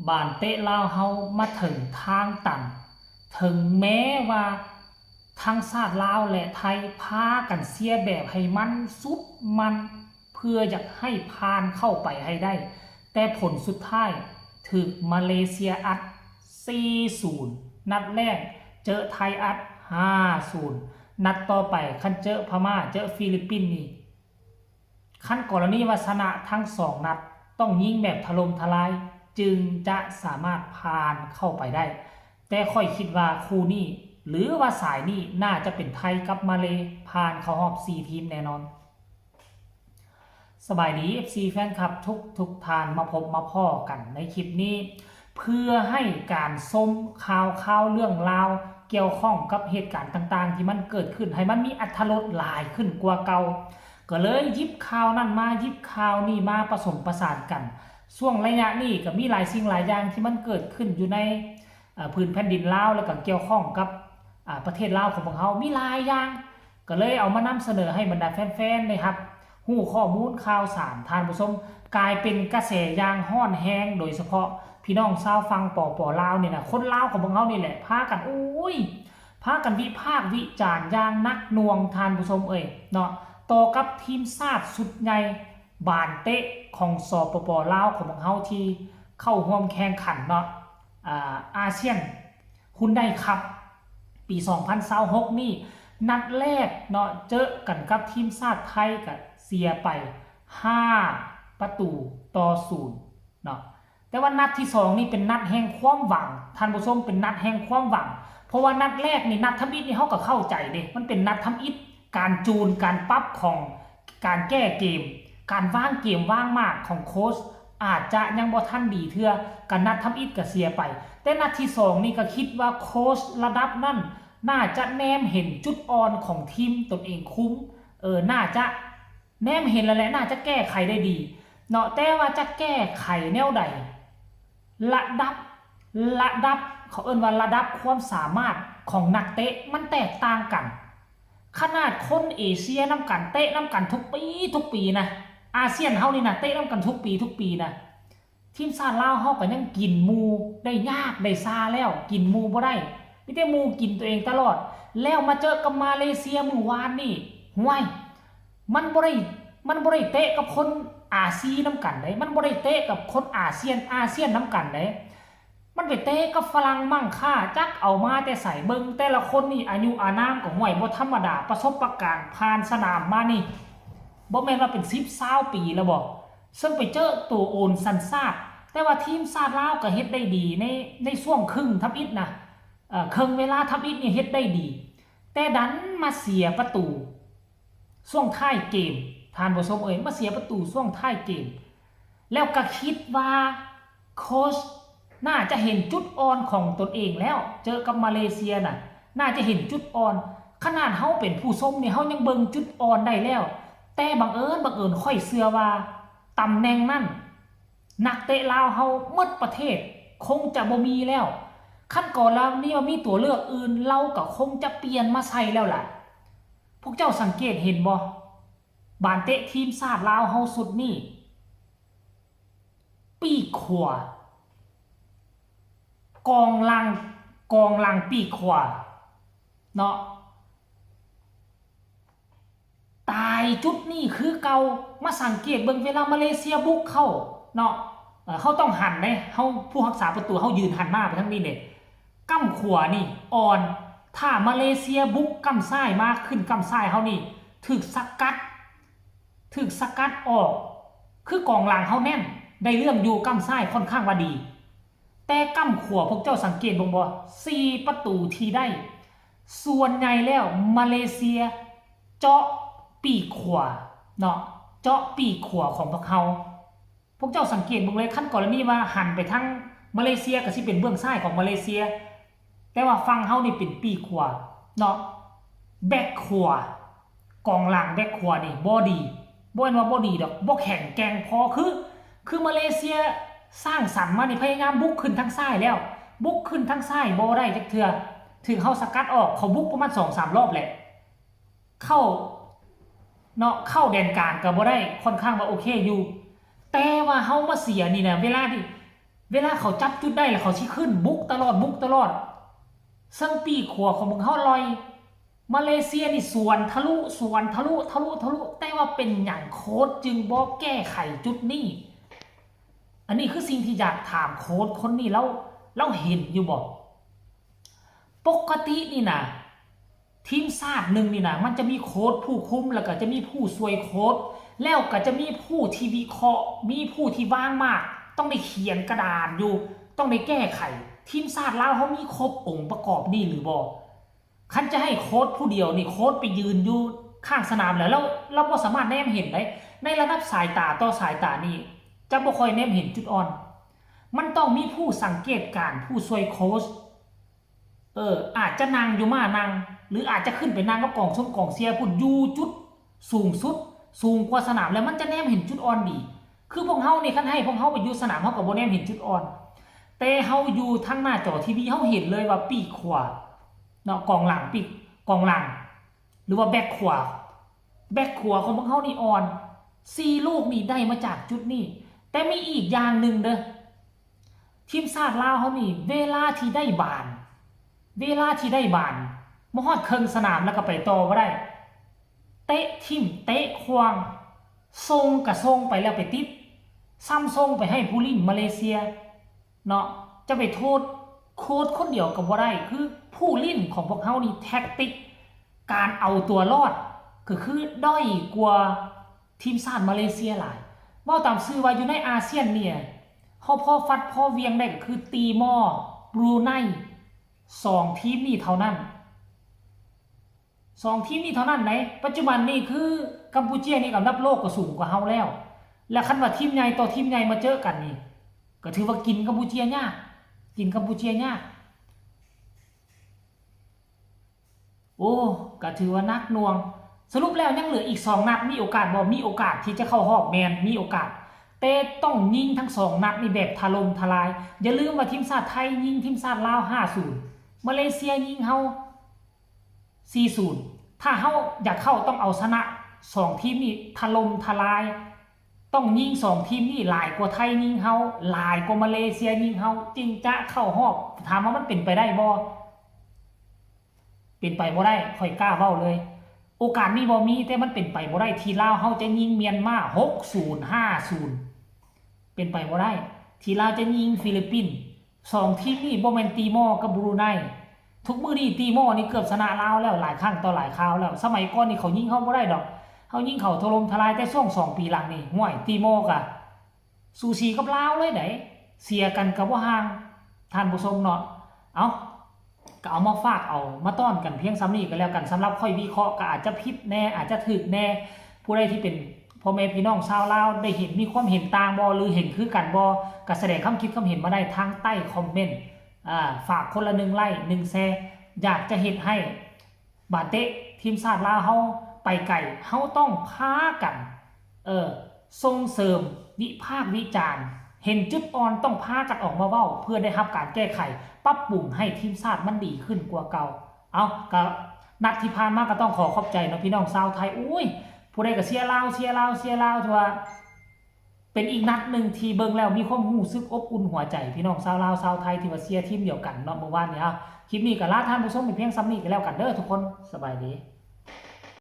บ้านเตะลาวเฮามาถึงทางตันถึงแม้ว่าทั้งชาติลาวและไทยพากันเสียแบบให้มันสุดมันเพื่ออยากให้ผ่านเข้าไปให้ได้แต่ผลสุดท้ายถึกมาเลเซียอัด4-0นัดแรกเจอไทยอัด5-0นัดต่อไปคันเจอพม่าเจอฟิลิปปินส์นี่ขั้นกรณีว่าชนะทั้ง2นัดต้องยิงแบบถล่มทลายจึงจะสามารถผ่านเข้าไปได้แต่ค่อยคิดว่าคู่นี้หรือว่าสายนี้น่าจะเป็นไทยกับมาเลผ่านเข้ารอบ4ทีมแน่นอนสบายดี FC แฟนคลับทุกทานมาพบมาพ่อกันในคลิปนี้เพื่อให้การส้มข่าวเรื่องราวเกี่ยวข้องกับเหตุการณ์ต่างๆที่มันเกิดขึ้นให้มันมีอรรถรสหลายขึ้นกว่าเก่าก็เลยหยิบข่าวนั่นมาหยิบข่าวนี่มาผสมประสานกันช่วงระยะนี้ก็มีหลายสิ่งหลายอย่างที่มันเกิดขึ้นอยู่ในพื้นแผ่นดินลาวแล้วก็เกี่ยวข้องกับประเทศลาวของพวกเขามีหลายอย่างก็เลยเอามานำเสนอให้บรรดาแฟนๆนะครับหู้ข้อมูลข่าวสารทานผู้ชมกลายเป็นกระแสยางห้อนแห้งโดยเฉพาะพี่น้องชาวฟังปอลาวเนี่ยนะคนลาวของพวกเขานี่แหละพากันพากันวิพากษ์วิจารณ์อย่างนักหน่วงทานผู้ชมเนาะต่อกับทีมชาติสุดใหญ่บานเตะของสปปลาวของพวกเขาที่เข้าร่วมแข่งขันเนาะอาเซียนฮุนไดคัพปี2026นี่นัดแรกเนาะเจอกันกับทีมชาติไทยกับเสียไป5-0เนาะแต่ว่านัดที่2นี่เป็นนัดแห่งความหวังท่านผู้ชมเป็นนัดแห่งความหวังเพราะว่านัดแรกนี่นัดทำอิฐนี่เขาก็เข้าใจเด้มันเป็นนัดทำอิฐการจูนการปรับของการแก้เกมการวางเกมวางมากของโค้ชอาจจะยังบ่ทันดีเทื่อกันนัดทำอิฐก็เสียไปแต่นัดที่2นี่ก็คิดว่าโค้ชระดับนั้นน่าจะแนมเห็นจุดอ่อนของทีมตนเองคุ้มน่าจะแนมเห็นแล้วแหละน่าจะแก้ไขได้ดีเนาะแต่ว่าจะแก้ไขแนวใดระดับเขาเอิ้นว่าระดับความสามารถของนักเตะมันแตกต่างกันขนาดคนเอเชียน้ำกันเตะน้ำกันทุกปีนะอาเซียนเฮานี่นะเตะน้ำกันทุกปีนะทีมชาติลาวเฮาก็ยังกินมูได้ยากได้ซาแล้วกินมูบ่ได้มีแต่มูกินตัวเองตลอดแล้วมาเจอกับมาเลเซียเมื่อวานนี่ห่วยมันบ่ได้เตะกับคนอาเซียนน้ำกันได้มันบ่ได้เตะกับคนอาเซียนน้ำกันได้มันไปเตะกับฝรั่งมั่งค่าจักเอามาแต่ใส่เบิ่งแต่ละคนนี่อายุอานามก็ห่วยบ่ธรรมดาประสบการณ์ผ่านสนามมานี่บ่แม่นว่าเป็น10-20 ปีแล้วบ่ซึ่งไปเจอตัวโอนสันซาดแต่ว่าทีมชาติลาวก็เฮ็ดได้ดีในช่วงครึ่งทับอิฐนะครึ่งเวลาทับอิฐนี่เฮ็ดได้ดีแต่ดันมาเสียประตูช่วงท้ายเกมทานผู้ชมมาเสียประตูช่วงท้ายเกมแล้วก็คิดว่าโค้ชน่าจะเห็นจุดอ่อนของตนเองแล้วเจอกับมาเลเซียน่าจะเห็นจุดอ่อนขนาดเฮาเป็นผู้ชมนี่เฮายังเบิ่งจุดอ่อนได้แล้วแต่บังเอิญค่อยเชื่อว่าตำแหน่งนั้นนักเตะลาวเฮาหมดประเทศคงจะบ่มีแล้วขั้นก่อนแล้วนี่ว่ามีตัวเลือกอื่นเราก็คงจะเปลี่ยนมาใส่แล้วล่ะพวกเจ้าสังเกตเห็นบ่บานเตะทีมชาติลาวเฮาสุดนี่ปีกขวากองหลังปีกขวาเนาะตายจุดนี่คือเก่ามาสังเกตเบิ่งเวลามาเลเซียบุกเข้าเนาะเขาต้องหันเลยเขาผู้รักษาประตูเขายืนหันหน้าไปทั้งนี้เนี่ยกั้มขวานี่อ่อนถ้ามาเลเซียบุกกั้มซ้ายมากขึ้นกั้มซ้ายเขานี่ถึกสกัดออกคือกองหลังเขาแน่นได้เรื่องอยู่กั้มซ้ายค่อนข้างว่าดีแต่กั้มขวาพวกเจ้าสังเกตบ่4 ประตูที่ได้ส่วนใหญ่แล้วมาเลเซียเจาะปีกขวาเนาะเจาะปีกขวาของพวกเขาพวกเจ้าสังเกตบ่เลยขั้นก่อนแล้วนี่ว่าหันไปทางมาเลเซียก็สิเป็นเบื้องซ้ายของมาเลเซียแต่ว่าฝั่งเฮานี่เป็นปีกขวาเนาะแบ็คขวากองหลังแบ็คขวานี่บ่ดีบ่เห็นว่าบ่ดีดอกบ่แข็งแกร่งพอคือมาเลเซียสร้างสรรค์มานี่พยายามบุกขึ้นทางซ้ายแล้วบุกขึ้นทางซ้ายบ่ได้จักเทื่อถึงเฮาสกัดออกเขาบุกประมาณ 2-3 รอบแหละเข้าเนาะเข้าแดนกลางก็บ่ได้ค่อนข้างว่าโอเคอยู่แต่ว่าเฮามาเสียนี่นะเว เวลาเขาจับจุดได้แล้วเขาสิขึ้นบุกตลอดซึ่งปีขวของมึงเฮาลอยมาเลเซียนี่สวนทะลุแต่ว่าเป็นอย่างโค้ชจึงบ่แก้ไขจุดนี้อันนี้คือสิ่งที่อยากถามโค้ชคนนี้แล้วเห็นอยู่บ่ปกตินี่นะทีมชาติหนึ่งนี่นะมันจะมีโค้ชผู้คุมแล้วก็จะมีผู้ช่วยโค้ชแล้วก็จะมีผู้ที่วิเคราะห์มีผู้ที่ว่างมากต้องได้เขียนกระดานอยู่ต้องได้แก้ไขทีมชาติลาวเขามีครบองค์ประกอบนี่หรือบ่คันจะให้โค้ชผู้เดียวนี่โค้ชไปยืนอยู่ข้างสนามแล้วเราบ่สามารถแนมเห็นได้ในระดับสายตาต่อสายตานี่จะบ่ค่อยแนมเห็นจุดอ่อนมันต้องมีผู้สังเกตการผู้ช่วยโค้ชอาจจะนั่งอยู่มานั่งหรืออาจจะขึ้นไปนั่งกับกองส้มกองเสียพุ่นอยู่จุดสูงสุดสูงกว่าสนามแล้วมันจะแนมเห็นจุดอ่อนดีคือพวกเฮานี่คันให้พวกเฮาไปอยู่สนามเฮาก็บ่แนมเห็นจุดอ่อนแต่เฮาอยู่ทางหน้าจอทีวีเฮาเห็นเลยว่าปีกขวาเนาะกองหลังปีกกองหลังหรือว่าแบ็คขวาของพวกเฮานี่อ่อน4ลูกนี่ได้มาจากจุดนี้แต่มีอีกอย่างนึงเด้อทีมชาติลาวเฮานี่เวลาที่ได้บานมาฮอดครึ่งสนามแล้วก็ไปต่อบ่ได้เตะทิ่มเตะควางส่งก็ส่งไปแล้วไปติดซ้ำส่งไปให้ผู้ลิ่นมาเลเซียเนาะจะไปโทษโค้ชคนเดียวก็บ่ได้คือผู้ลิ่นของพวกเฮานี่แท็กติกการเอาตัวรอดก็คือด้อยกว่าทีมชาติมาเลเซียหลายเว้าตามชื่อว่าอยู่ในอาเซียนเนี่ยเฮาพอฟัดพอเวียงได้ก็คือตีมอร์บรูไน2ทีมนี่เท่านั้นไหนปัจจุบันนี่คือกัมพูชานี่อันดับโลกก็สูงกว่าเฮาแล้วและคันว่าทีมใหญ่ต่อทีมใหญ่มาเจอกันนี่ก็ถือว่ากินกัมพูชายากโอ้ก็ถือว่านักหน่วงสรุปแล้วยังเหลืออีก2นัดมีโอกาสบ่มีโอกาสที่จะเข้ารอบแมนมีโอกาสแต่ต้องยิงทั้ง2นัดนี่แบบถล่มทลายอย่าลืมว่าทีมชาติไทยยิงทีมชาติลาว 5-0 มาเลเซียยิงเฮา 4-0 ถ้าเฮาอยากเข้าต้องเอาชนะ2ทีมนี่ถล่มทลายต้องยิง2ทีมนี่หลายกว่าไทยยิงเฮาหลายกว่ามาเลเซียยิงเฮาจึงจะเข้ารอบถามว่ามันเป็นไปได้บ่เป็นไปบ่ได้ค่อยกล้าเว้าเลยโอกาสมีบ่มีแต่มันเป็นไปบ่ได้ที่ลาวเฮาจะยิงเมียนมา 60 50เป็นไปบ่ได้ที่ลาวจะยิงฟิลิปปินส์2ทีมนี่บ่แม่นตีมอร์กับบรูไนทุกมื้อนี้ตีมอร์นี่เกือบชนะลาวแล้วหลายครั้งต่อหลายคราวแล้วสมัยก่อนนี่เขายิงเฮาบ่ได้ดอกเฮายิงเขาถล่มทลายแต่ช่วง2ปีหลังนี่ห่วยตีมอร์ก็สูสีกับลาวเลยไดเสียกันก็บ่ห่างท่านผู้ชมเนาะเอาก็เอามาฝากเอามาต้อนกันเพียงซ้ำนี้ก็แล้วกันสำหรับค่อยวิเคราะห์ก็อาจจะผิดแน่อาจจะถูกแน่ผู้ใดที่เป็นพ่อแม่พี่น้องชาวลาวได้เห็นมีความเห็นต่างบ่หรือเห็นคือกันบ่ก็แสดงความคิดความเห็นมาได้ทางใต้คอมเมนต์ฝากคนละ1ไลค์1แชร์อยากจะเห็นให้บาเตะทีมชาติลาวเฮาไปไกลเฮาต้องพากันส่งเสริมวิพากษ์วิจารณ์เห็นจุดอ่อนต้องพากันออกมาเว้าเพื่อได้รับการแก้ไขปรับปรุงให้ทีมชาติมันดีขึ้นกว่าเก่าเอาก็นัดที่ผ่านมาก็ต้องขอขอบใจนะพี่น้องชาวไทยอุ้ยผู้ใดก็เชียร์ลาวที่ว่าเป็นอีกนัดหนึ่งที่เบิ่งแล้วมีความรู้สึกอบอุ่นหัวใจพี่น้องชาวลาวชาวไทยที่ว่าเชียร์ทีมเดียวกันเนาะเมื่อวานนี้คลิปนี้ก็ลาท่านผู้ชมไปเพียงซ้ำนี้ก็แล้วกันเด้อทุกคนสบายดี